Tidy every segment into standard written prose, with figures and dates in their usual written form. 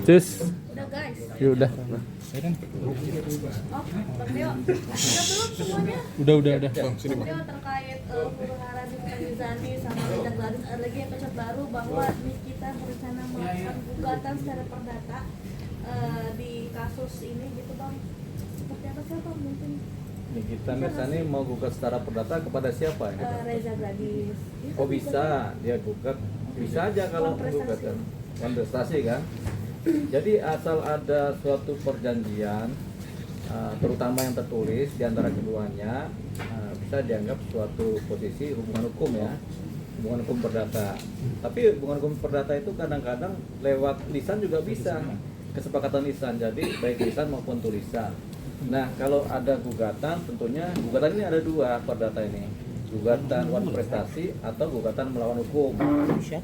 Cus. Udah guys. Ya udah. Oh, Bang Deo. Udah belum semuanya? Udah. Bang Deo terkait huru-hara di Mizani sama Rejak Garis, ada lagi yang episode baru bahwa Nikita berencana melakukan gugatan secara perdata di kasus ini gitu Bang. Seperti apa sih Bang mungkin? Nikita Mirzani mau gugat secara perdata kepada siapa? Reza Gadis. Oh bisa, dia gugat. Bisa aja kalau gugatan kontestasi kan. Jadi asal ada suatu perjanjian, terutama yang tertulis di antara keduanya, bisa dianggap suatu posisi hubungan hukum ya, hubungan hukum perdata. Tapi hubungan hukum perdata itu kadang-kadang lewat lisan juga bisa, kesepakatan lisan. Jadi baik lisan maupun tulisan. Nah kalau ada gugatan, tentunya gugatan ini ada dua perdata ini, gugatan wan prestasi atau gugatan melawan hukum.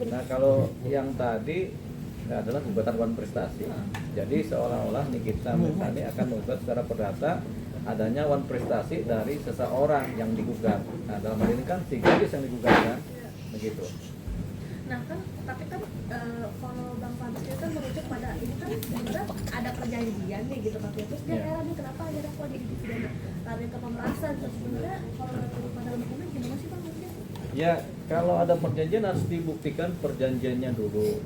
Nah kalau yang tadi adalah gugatan wan prestasi. Jadi seolah-olah Nikita Mirzani akan menggugat secara perdata adanya wan prestasi dari seseorang yang digugat. Nah dalam hal ini kan si gadis yang digugat kan, begitu. Nah kan, tapi kan kalau Bang Fabs itu kan merujuk pada ini kan sebenarnya ada perjanjian nih gitu Bang. Terus dia heran nih kenapa akhirnya kok jadi pidana lari ke pemerasan. Terus sebenarnya kalau pada hukumnya gimana sih Bang? Ya kalau ada perjanjian harus dibuktikan perjanjiannya dulu.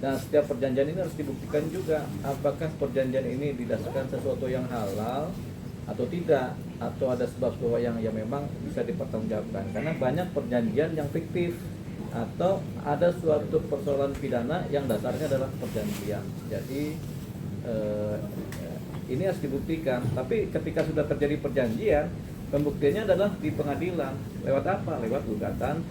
Nah setiap perjanjian ini harus dibuktikan juga apakah perjanjian ini didasarkan sesuatu yang halal atau tidak, atau ada sebab yang memang bisa dipertanggungjawabkan. Karena banyak perjanjian yang fiktif atau ada suatu persoalan pidana yang dasarnya adalah perjanjian. Jadi ini harus dibuktikan. Tapi ketika sudah terjadi perjanjian, pembuktiannya adalah di pengadilan. Lewat apa? Lewat gugatan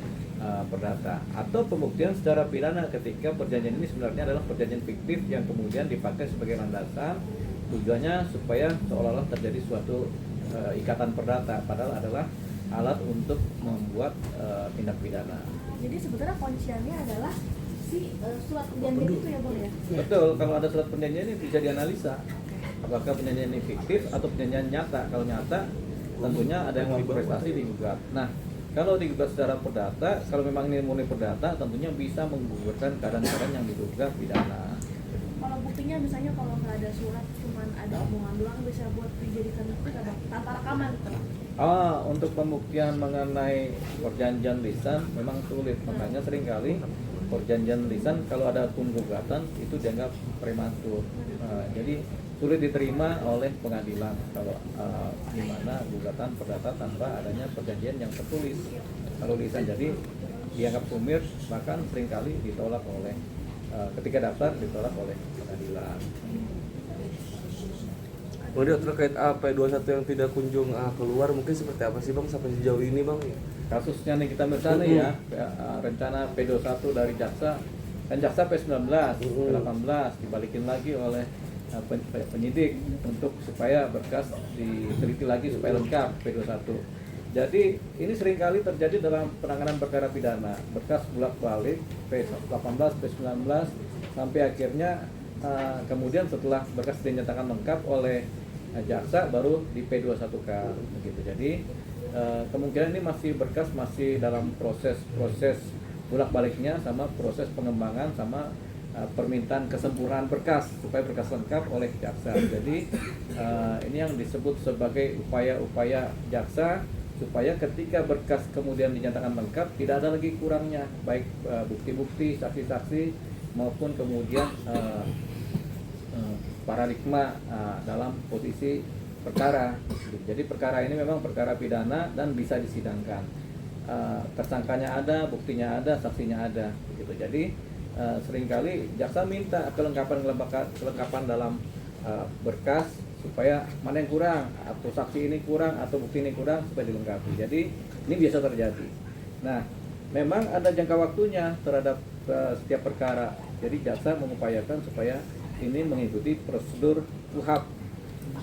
perdata atau pembuktian secara pidana ketika perjanjian ini sebenarnya adalah perjanjian fiktif yang kemudian dipakai sebagai landasan, tujuannya supaya seolah-olah terjadi suatu ikatan perdata padahal adalah alat untuk membuat tindak pidana. Jadi sebenarnya kunciannya adalah si surat perjanjian itu ya Bang ya? Betul, kalau ada surat perjanjian ini bisa dianalisa apakah perjanjian ini fiktif atau perjanjian nyata. Kalau nyata tentunya ada yang prestasi digugat. Nah kalau digugat secara perdata, kalau memang ini murni perdata, tentunya bisa menggugurkan keadaan-keadaan yang diduga pidana. Kalau buktinya misalnya kalau nggak ada surat, cuman ada omongan doang bisa buat dijadikan bukti nggak Bang? Tanpa rekaman gitu. Untuk pembuktian mengenai perjanjian lisan memang sulit, makanya seringkali perjanjian lisan kalau ada hukum gugatan itu dianggap prematur. Jadi sulit diterima oleh pengadilan kalau di mana gugatan perdata tanpa adanya perjanjian yang tertulis. Kalau lisan jadi dianggap sumir, bahkan seringkali ditolak oleh ketika daftar ditolak oleh pengadilan. Kemudian terkait AP21 yang tidak kunjung keluar, mungkin seperti apa sih Bang sampai sejauh ini Bang? Kasusnya Nikita Mirzani ya, rencana P21 dari jaksa, kan jaksa P19, P18 dibalikin lagi oleh penyidik untuk supaya berkas diteliti lagi supaya lengkap P21. Jadi ini seringkali terjadi dalam penanganan perkara pidana, berkas bolak-balik P18, P19 sampai akhirnya kemudian setelah berkas dinyatakan lengkap oleh jaksa baru di P21K begitu. Jadi kemungkinan ini masih berkas masih dalam proses bolak-baliknya sama proses pengembangan sama permintaan kesempurnaan berkas supaya berkas lengkap oleh jaksa. Jadi ini yang disebut sebagai upaya-upaya jaksa supaya ketika berkas kemudian dinyatakan lengkap tidak ada lagi kurangnya, baik bukti-bukti, saksi-saksi maupun kemudian paradigma dalam posisi perkara. Jadi perkara ini memang perkara pidana dan bisa disidangkan. Tersangkanya ada, buktinya ada, saksinya ada gitu. Jadi seringkali jaksa minta kelengkapan dalam berkas supaya mana yang kurang, atau saksi ini kurang, atau bukti ini kurang supaya dilengkapi. Jadi ini biasa terjadi. Nah, memang ada jangka waktunya terhadap setiap perkara. Jadi jaksa mengupayakan supaya ini mengikuti prosedur KUHP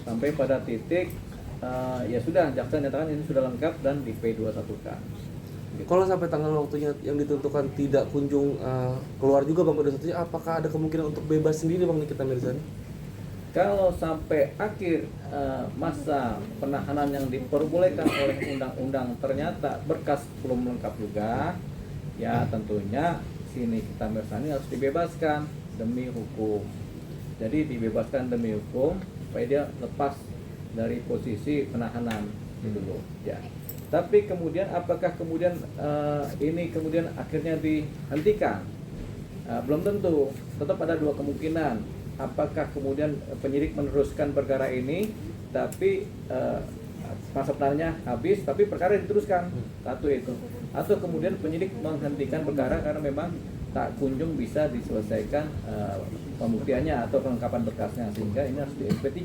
sampai pada titik ya sudah, jaksa nyatakan ini sudah lengkap dan di P21-kan. Kalau sampai tanggal waktunya yang ditentukan tidak kunjung keluar juga Bang P21, apakah ada kemungkinan untuk bebas sendiri Bang Nikita Mirzani? Kalau sampai akhir masa penahanan yang diperbolehkan oleh undang-undang ternyata berkas belum lengkap juga, ya tentunya si Nikita Mirzani harus dibebaskan demi hukum. Jadi dibebaskan demi hukum supaya dia lepas dari posisi penahanan gitu loh. Ya. Tapi kemudian apakah kemudian ini kemudian akhirnya dihentikan? Belum tentu. Tetap ada dua kemungkinan. Apakah kemudian penyidik meneruskan perkara ini, tapi masa penahanannya habis, tapi perkara diteruskan, satu itu. Atau kemudian penyidik menghentikan perkara karena memang tak kunjung bisa diselesaikan pembuktiannya atau kelengkapan berkasnya, sehingga ini harus di SP3.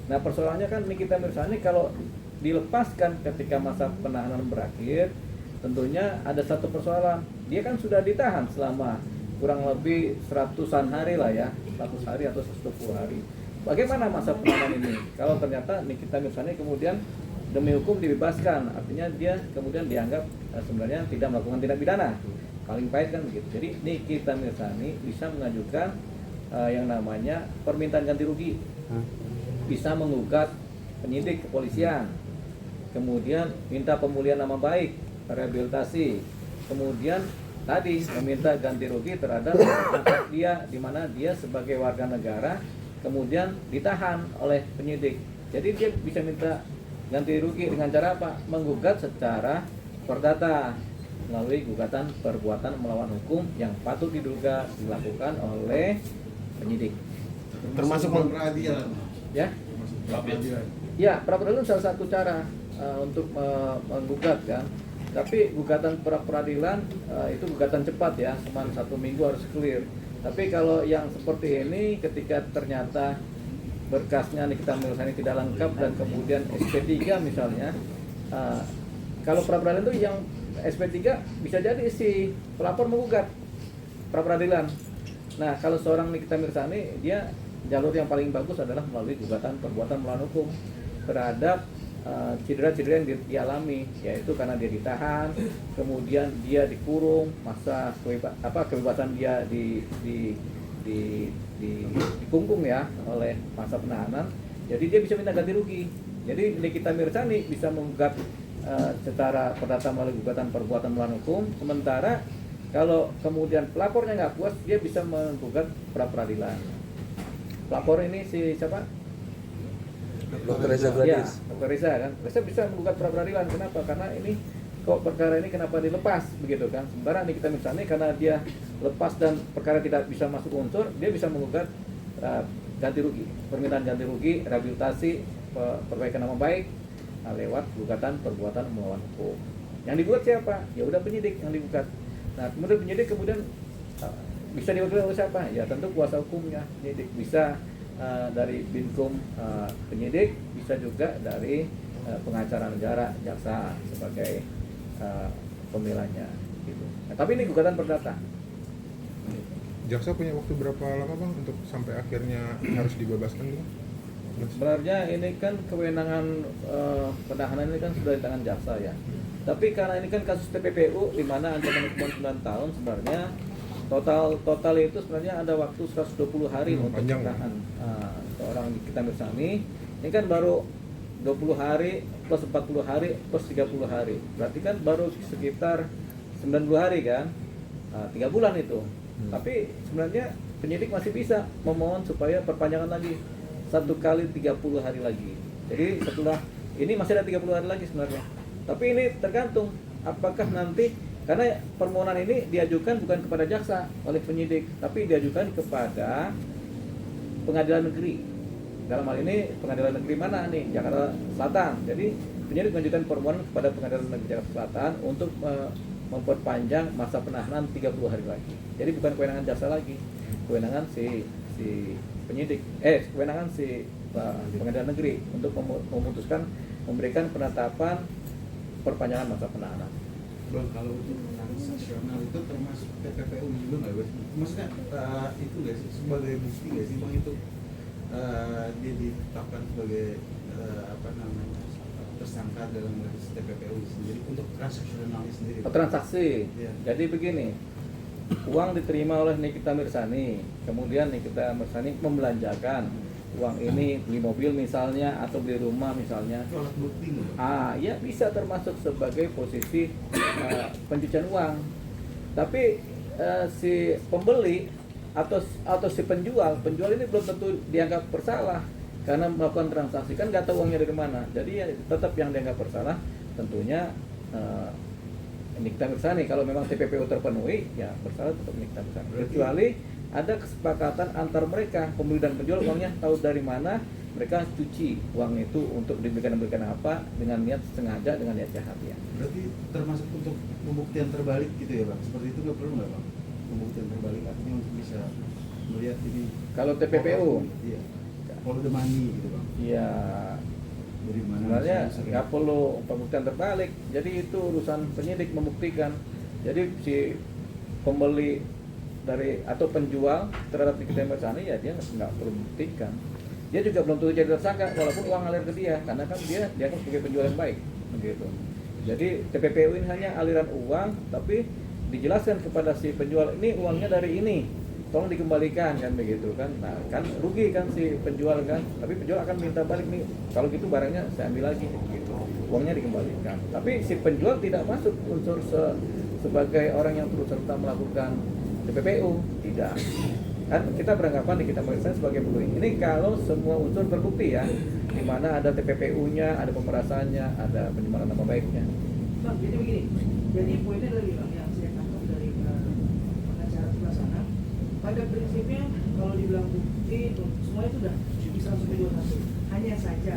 Nah persoalannya kan Nikita Mirzani kalau dilepaskan ketika masa penahanan berakhir, tentunya ada satu persoalan. Dia kan sudah ditahan selama kurang lebih 100-an hari lah ya, 100 hari atau 120 hari. Bagaimana masa penahanan ini? Kalau ternyata Nikita Mirzani kemudian demi hukum dibebaskan, artinya dia kemudian dianggap sebenarnya tidak melakukan tindak pidana. Paling pahit kan begitu. Jadi Nikita Mirzani bisa mengajukan yang namanya permintaan ganti rugi. Bisa menggugat penyidik kepolisian. Kemudian minta pemulihan nama baik, rehabilitasi. Kemudian tadi meminta ganti rugi terhadap dia, di mana dia sebagai warga negara kemudian ditahan oleh penyidik. Jadi dia bisa minta ganti rugi dengan cara apa? Menggugat secara perdata melalui gugatan perbuatan melawan hukum yang patut diduga dilakukan oleh penyidik. Termasuk peradilan. Ya? Ya, pra-peradilan salah satu cara untuk menggugat kan. Tapi gugatan pra-peradilan itu gugatan cepat ya, cuma 1 minggu harus clear. Tapi kalau yang seperti ini ketika ternyata berkasnya Nikita Mirzani tidak lengkap dan kemudian SP3 misalnya, kalau pra-peradilan itu yang SP3 bisa jadi si pelapor menggugat pra-peradilan. Nah kalau seorang Nikita Mirzani, dia jalur yang paling bagus adalah melalui gugatan perbuatan melawan hukum terhadap cedera-cedera yang dialami, yaitu karena dia ditahan, kemudian dia dikurung, masa kebebasan dia dikungkung ya oleh masa penahanan. Jadi dia bisa minta ganti rugi. Jadi Nikita Mirzani bisa menggugat secara perdata melalui gugatan perbuatan melawan hukum, sementara kalau kemudian pelapornya nggak puas, dia bisa menggugat pra-peradilan. Pelapor ini si siapa? Dr. Reza Ya, Gladys. Dr. Reza kan. Reza bisa menggugat pra-peradilan. Kenapa? Karena ini kok perkara ini kenapa dilepas begitu kan? Sementara Nikita Mirzani karena dia lepas dan perkara tidak bisa masuk unsur, dia bisa menggugat ganti rugi, permintaan ganti rugi, rehabilitasi, perbaikan nama baik lewat gugatan perbuatan melawan hukum. Yang digugat siapa? Ya udah penyidik yang digugat. Nah, kemudian penyidik kemudian bisa diwakili oleh siapa? Ya tentu kuasa hukumnya. Penyidik bisa dari Binkum penyidik, bisa juga dari pengacara negara, jaksa sebagai pembelanya gitu. Nah, tapi ini gugatan perdata. Jaksa punya waktu berapa lama Bang untuk sampai akhirnya harus dibebaskan Bang? Sebenarnya ini kan kewenangan penahanan ini kan sudah di tangan jaksa ya. Tapi karena ini kan kasus TPPU di mana ancaman hukuman 9 tahun, sebenarnya total itu sebenarnya ada waktu 120 hari untuk penahanan seorang Nikita Mirzani. Ini kan baru 20 hari plus 40 hari plus 30 hari. Berarti kan baru sekitar 90 hari kan. 3 bulan itu. Tapi sebenarnya penyidik masih bisa memohon supaya perpanjangan lagi 1 kali 30 hari lagi. Jadi setelah ini masih ada 30 hari lagi sebenarnya. Tapi ini tergantung apakah nanti, karena permohonan ini diajukan bukan kepada jaksa oleh penyidik, tapi diajukan kepada pengadilan negeri. Dalam hal ini pengadilan negeri mana nih? Jakarta Selatan. Jadi penyidik mengajukan permohonan kepada pengadilan negeri Jakarta Selatan untuk memperpanjang masa penahanan 30 hari lagi. Jadi bukan kewenangan jaksa lagi, kewenangan si penyidik, kewenangan si pengadilan negeri untuk memutuskan memberikan penetapan perpanjangan masa penahanan. Bang, kalau untuk transaksional itu termasuk TPPU juga nggak Bang? Maksudnya itu nggak sih sebagai bukti nggak sih Bang itu dia ditetapkan sebagai tersangka dalam kasus TPPU sendiri untuk transaksionalnya sendiri? Transaksi. Iya. Jadi begini, uang diterima oleh Nikita Mirzani, kemudian Nikita Mirzani membelanjakan uang ini beli mobil misalnya atau beli rumah misalnya. Itu alat bukti nggak? Ya bisa termasuk sebagai posisi pencucian uang. Tapi si pembeli atau si penjual ini belum tentu dianggap bersalah karena melakukan transaksi, kan nggak tahu uangnya dari mana. Jadi ya tetap yang dianggap bersalah tentunya Nikita Mirzani. Kalau memang TPPU terpenuhi, ya bersalah tetap Nikita Mirzani. Kecuali ada kesepakatan antar mereka, pembeli dan penjual, uangnya tahu dari mana, mereka cuci uang itu untuk diberikan apa dengan niat sengaja, dengan niat jahat ya. Berarti termasuk untuk pembuktian terbalik gitu ya Bang? Seperti itu nggak perlu nggak Bang? Pembuktian terbalik artinya untuk bisa melihat ini. Kalau TPPU? Iya. Follow the money gitu Bang? Iya. Dari mana? Sebenarnya nggak perlu pembuktian terbalik. Jadi itu urusan penyidik membuktikan. Jadi si pembeli dari atau penjual terhadap Nikita Mirzani ya dia nggak perlu membuktikan. Dia juga belum tentu jadi tersangka walaupun uang ngalir ke dia, karena kan dia kan sebagai penjual yang baik begitu. Jadi TPPU ini hanya aliran uang, tapi dijelaskan kepada si penjual, ini uangnya dari ini, tolong dikembalikan, kan begitu kan. Nah kan rugi kan si penjual kan, tapi penjual akan minta balik nih, kalau gitu barangnya saya ambil lagi gitu, uangnya dikembalikan. Tapi si penjual tidak masuk unsur sebagai orang yang turut serta melakukan TPPU, tidak. Kan kita beranggapan Nikita Mirzani sebagai pembeli. Ini kalau semua unsur terbukti ya, di mana ada TPPU-nya, ada pemerasannya, ada pencemaran nama baiknya. Bang, jadi begini, jadi poinnya dari Bang yang saya tangkap dari pengacara sebelah sana, pada prinsipnya kalau dibilang bukti semuanya sudah bisa sampai 21. Hanya saja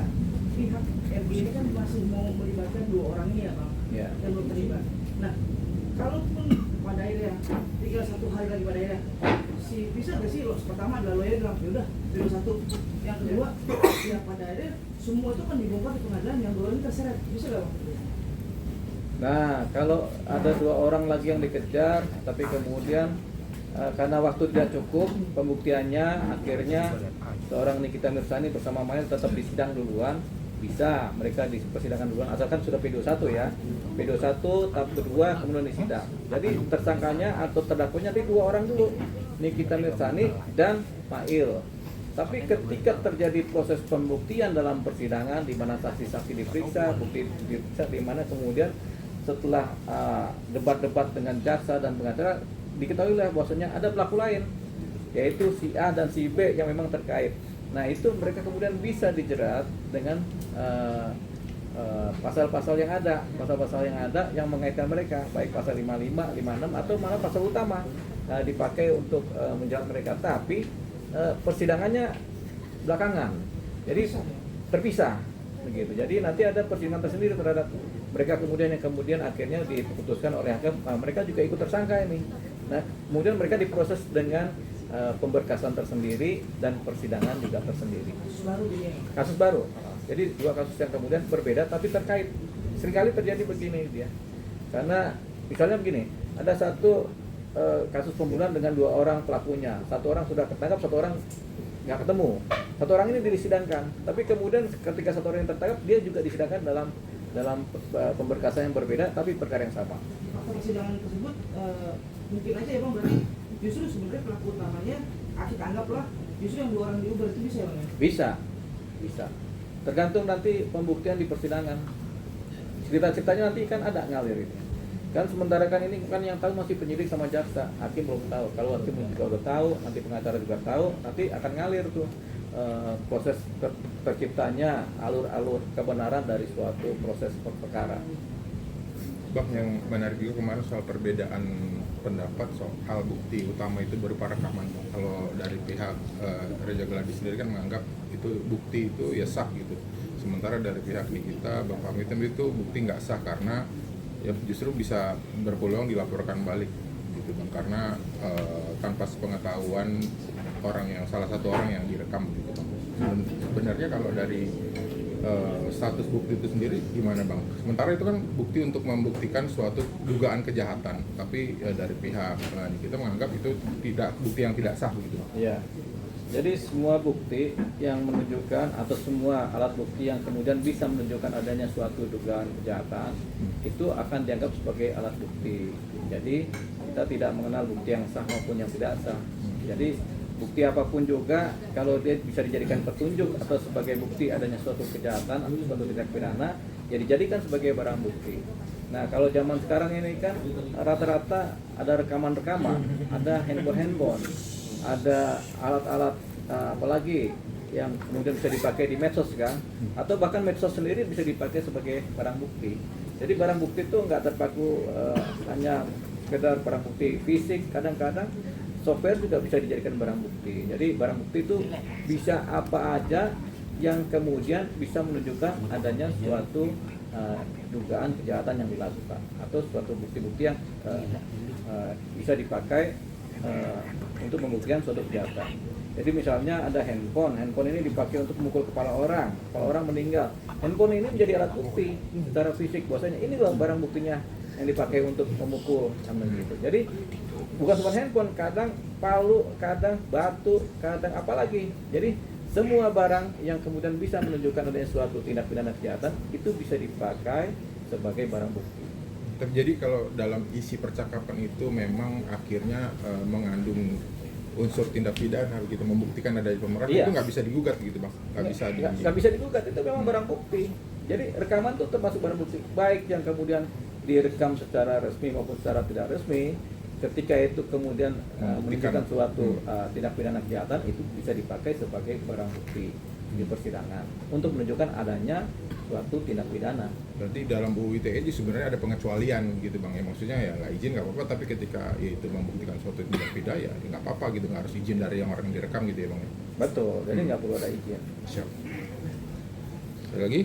pihak RB ini kan masih mau melibatkan 2 orang ini ya Bang, Ya. yang belum terlibat. Nah, kalaupun pada akhirnya tinggal 1 hari lagi pada akhirnya bisa nggak sih pertama adalah lawyer bilang yaudah 1, yang kedua ya pada akhirnya semua itu kan dibongkar di pengadilan, yang 2 ini terseret, bisa nggak Bang? Nah, kalau ada 2 orang lagi yang dikejar, tapi kemudian karena waktu tidak cukup pembuktiannya, akhirnya seorang Nikita Mirzani bersama Mail tetap disidang duluan, bisa mereka dipersidangan duluan, asalkan sudah P21 ya, P21 tahap kedua kemudian disidang. Jadi tersangkanya atau terdakwanya di 2 orang dulu, Nikita Mirzani dan Mail. Tapi ketika terjadi proses pembuktian dalam persidangan, di mana saksi-saksi diperiksa, bukti diperiksa, di mana kemudian setelah debat-debat dengan jaksa dan pengacara, diketahuilah bahwasanya ada pelaku lain, yaitu si A dan si B yang memang terkait. Nah itu mereka kemudian bisa dijerat dengan pasal-pasal yang ada, yang mengaitkan mereka, baik pasal 55, 56 atau malah pasal utama dipakai untuk menjerat mereka. Tapi persidangannya belakangan, jadi terpisah begitu. Jadi nanti ada persidangan tersendiri terhadap mereka kemudian yang kemudian akhirnya diputuskan oleh hakim, mereka juga ikut tersangka ini. Nah kemudian mereka diproses dengan pemberkasan tersendiri dan persidangan juga tersendiri. Kasus baru. Jadi 2 kasus yang kemudian berbeda tapi terkait. Seringkali terjadi begini dia. Karena misalnya begini, ada satu kasus pembunuhan dengan 2 orang pelakunya. 1 orang sudah ketangkap, 1 orang nggak ketemu. 1 orang ini disidangkan. Tapi kemudian ketika 1 orang yang tertangkap, dia juga disidangkan dalam pemberkasan yang berbeda tapi perkara yang sama. Persidangan tersebut mungkin aja ya Bang, berarti justru sebenarnya pelaku utamanya kita anggaplah justru yang 2 orang di Uber itu bisa ya Bang ya? Bisa. Tergantung nanti pembuktian di persidangan. Cerita-ceritanya nanti kan ada ngalir ini. Kan sementara kan ini kan yang tahu masih penyidik sama jaksa, hakim belum tahu. Kalau hakim juga udah tahu, nanti pengacara juga tahu, nanti akan ngalir tuh proses terciptanya alur-alur kebenaran dari suatu proses perkara. Bang, yang menarik juga kemarin soal perbedaan pendapat soal bukti utama itu berupa rekaman. Kalau dari pihak Reza Gladi sendiri kan menganggap itu bukti itu ya sah gitu. Sementara dari pihak Nikita, Bang Pamitan itu bukti nggak sah karena ya justru bisa berpeluang dilaporkan balik gitu Bang, karena tanpa sepengetahuan salah satu orang yang direkam gitu Bang. Sebenarnya kalau dari status bukti itu sendiri gimana Bang? Sementara itu kan bukti untuk membuktikan suatu dugaan kejahatan, tapi dari pihak kita menganggap itu tidak bukti yang tidak sah gitu. Iya. Jadi semua bukti yang menunjukkan atau semua alat bukti yang kemudian bisa menunjukkan adanya suatu dugaan kejahatan itu akan dianggap sebagai alat bukti. Jadi kita tidak mengenal bukti yang sah maupun yang tidak sah. Jadi bukti apapun juga kalau dia bisa dijadikan petunjuk atau sebagai bukti adanya suatu kejahatan atau suatu tindak pidana, ya dijadikan sebagai barang bukti. Nah kalau zaman sekarang ini kan rata-rata ada rekaman-rekaman, ada handphone, ada alat-alat apalagi yang kemudian bisa dipakai di medsos kan, atau bahkan medsos sendiri bisa dipakai sebagai barang bukti. Jadi barang bukti itu nggak terpaku hanya sekedar barang bukti fisik, kadang-kadang software juga bisa dijadikan barang bukti. Jadi barang bukti itu bisa apa aja yang kemudian bisa menunjukkan adanya suatu dugaan kejahatan yang dilakukan atau suatu bukti-bukti yang bisa dipakai untuk membuktikan suatu kejahatan. Jadi misalnya ada handphone ini dipakai untuk memukul kepala orang meninggal. Handphone ini menjadi alat bukti secara fisik, bahwasanya ini loh barang buktinya yang dipakai untuk memukul gitu. Jadi bukan cuma handphone, kadang palu, kadang batu, kadang apalagi. Jadi semua barang yang kemudian bisa menunjukkan adanya suatu tindak pidana kejahatan itu bisa dipakai sebagai barang bukti. Jadi kalau dalam isi percakapan itu memang akhirnya mengandung unsur tindak pidana begitu, membuktikan adanya pemerasan, Iya. itu nggak bisa digugat gitu bang, Nggak bisa digugat, itu memang barang bukti. Jadi rekaman itu termasuk barang bukti, baik yang kemudian direkam secara resmi maupun secara tidak resmi. Ketika itu kemudian menunjukkan suatu tindak pidana kejahatan, itu bisa dipakai sebagai barang bukti di persidangan untuk menunjukkan adanya suatu tindak pidana. Berarti dalam UU ITE sebenarnya ada pengecualian gitu bang, ya maksudnya ya nggak izin nggak apa-apa, tapi ketika itu membuktikan suatu tindak pidana ya nggak apa-apa gitu, nggak harus izin dari yang orang yang direkam gitu ya bang. Betul, jadi nggak perlu ada izin. Siap. Ada lagi?